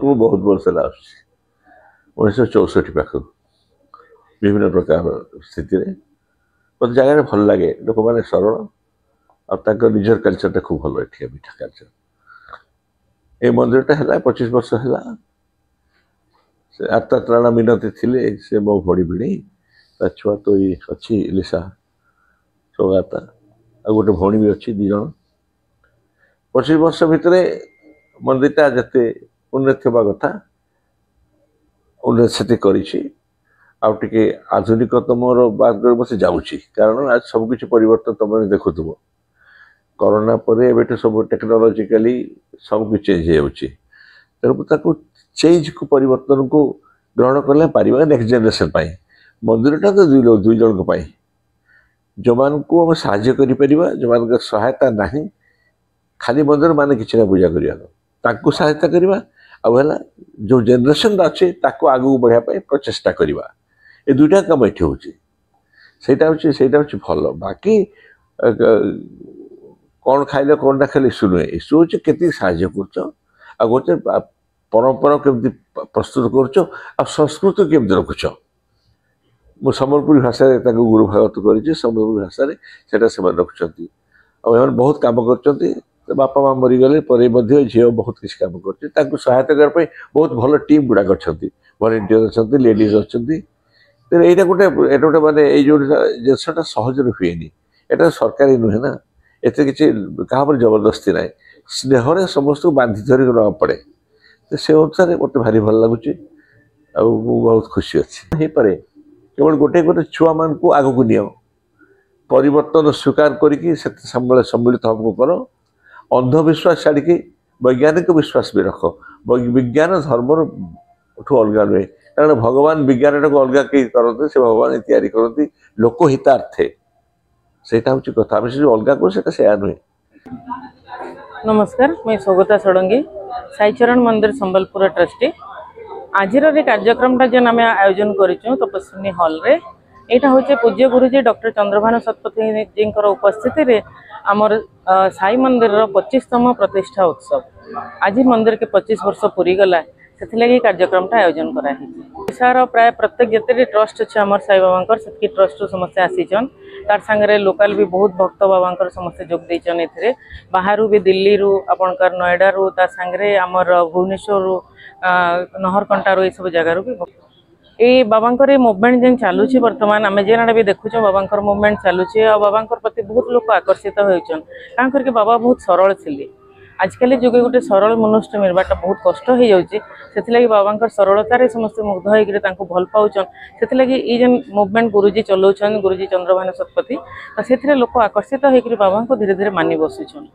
पूर्व बहुत वर्ष है 1964 पाख विभिन्न प्रकार स्थिति मत जगह भल लगे लोक मैंने सरल और निजर कल्चर खूब भल ये मीठा कल्चर ये मंदिरटा है 25 वर्ष है आत्ता त्राण मिनती थे से मो बड़ी भिणी छुआ तो ये अच्छी लिसा सौगाता आ गोटे भौणी भी अच्छी दी जन 25 वर्ष भितर मंदिरटा जिते उन्नत होगा कथा उन्नत से टे आधुनिकतम बात बस जाऊँगी कारण आज सबकि परिवर्तन तुम देखुव कोरोना पर एबे सब टेक्नोलोजिकली सब चेंज हो चेंज को परिवर्तन को ग्रहण करले पारिबा नेक्स्ट जनरेशन पाई मंदिरटा तो दुई जन पाई जो मान को हम साहाय्य करि परिबा जो मान सहायता नहीं खाली मंदिर माने किछि ना पूजा करिया ताकू सहायता करिबा आउ जो जेनरेशन अच्छे ताकू आगू बढ़िया पाई प्रचेष्टा करिबा ए दुईटा काम एठी होची सेटा होची भल बाकी कौन खाइले कौन ना खाइले इश्यू नुहे इश्यू होची केति साहाय्य करछ आ गोटे परंपरा केमती प्रस्तुत करछ आ संस्कृति केमती रखुछ मु सम्बलपुरी भाषा गुरु भागवत कर सम्बलपुरी भाषा से रखुच्च और बहुत कम कर बापा माँ मरीगले झील बहुत किसी कम कर सहायता करने बहुत भल टीम गुड़ाक अच्छा भलेंटियर अच्छा लेडीज अच्छा यहाँ गोटे मानने जो जिनसा सहज हुए यहाँ सरकारी नुहे ना एत कि जबरदस्ती ना स्नेह समस्त बांधि धरिक ना पड़े तो से अनुसार मत भारी भल लगुच बहुत खुशी अच्छी पारे केवल गोटे गोटे छुआ मान को आग को नियो परिवर्तन स्वीकार करके सम्मिलित हमको कर अंधविश्वास छाड़ी वैज्ञानिक विश्वास भी रख विज्ञान धर्म ठू अलग नुहे कारण भगवान विज्ञान को अलग कई करते से भगवान तैयारी करती लोकहितार्थे से कथा आम से अलग करो से नुहे। नमस्कार मैं स्वगता षडंगी साईचरण मंदिर संबलपुर ट्रस्टी आज कार्यक्रम जेन आम आयोजन करूँ तपस्विनी हॉल रे यहाँ हूँ पूज्य गुरुजी डॉक्टर चंद्रभानु शतपथी जी उपस्थिति रे आमर साई मंदिर 25तम प्रतिष्ठा उत्सव आज मंदिर के 25 वर्ष पूरी गला से कार्यक्रम आयोजन करार प्राय प्रत्येक जिते ट्रस्ट अच्छे आम साई बाबा से ट्रस्ट समस्ते आसीचन तार सांगे लोकल भी बहुत भक्त बाबा समस्ते जोग देचन ए बाहर भी दिल्ली रु आपणकर नोएडा रु तार सांगे आमर भुवनेश्वर रु नहरकंटा रू सब जगार भी ये बाबा मुवमेंट जेन चलुची बर्तमान आम जेन भी देखुच बाबा मुवमेंट चलुची और बाबा प्रति बहुत लोग आकर्षित होचन कारण करके बाबा बहुत सरल थिले आजकल जुगे गोटे सरल मनुष्य मिलवाटा बहुत कष्ट हो जाऊँगी से बाबा सरलतार समस्त मुग्ध होकर भल पाचन से जेन मुवमेंट गुरुजी चलाउछन गुरुजी चंद्रभानु शतपथी से लोक आकर्षित होकर बाबा को धीरे धीरे मानि बसुछन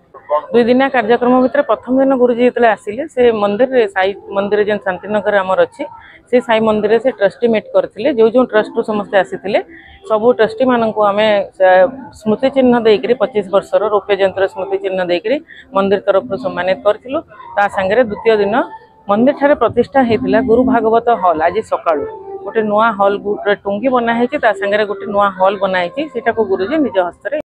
2 दिनिया कार्यक्रम भितर प्रथम दिन गुरुजी जो आसिले से मंदिर साई मंदिर जेन शांतिनगर आमर अच्छी से साई मंदिर से ट्रस्टी मीट करते जो ट्रस्ट समस्ते आसी सबू ट्रस्टी मानक आम स्मृति चिन्ह देकर 25 वर्षर रौप्य जयंतर स्मृति चिन्ह देकर मंदिर तरफ सम्मानित करूँ सांगे द्वितीय दिन मंदिर ठारे प्रतिष्ठा होता गुरु भागवत हॉल आज सका गोटे नुआ हॉल टुंगी बनाई सांगे गोटे नुआ हॉल बनाई गुरुजी निज हस्त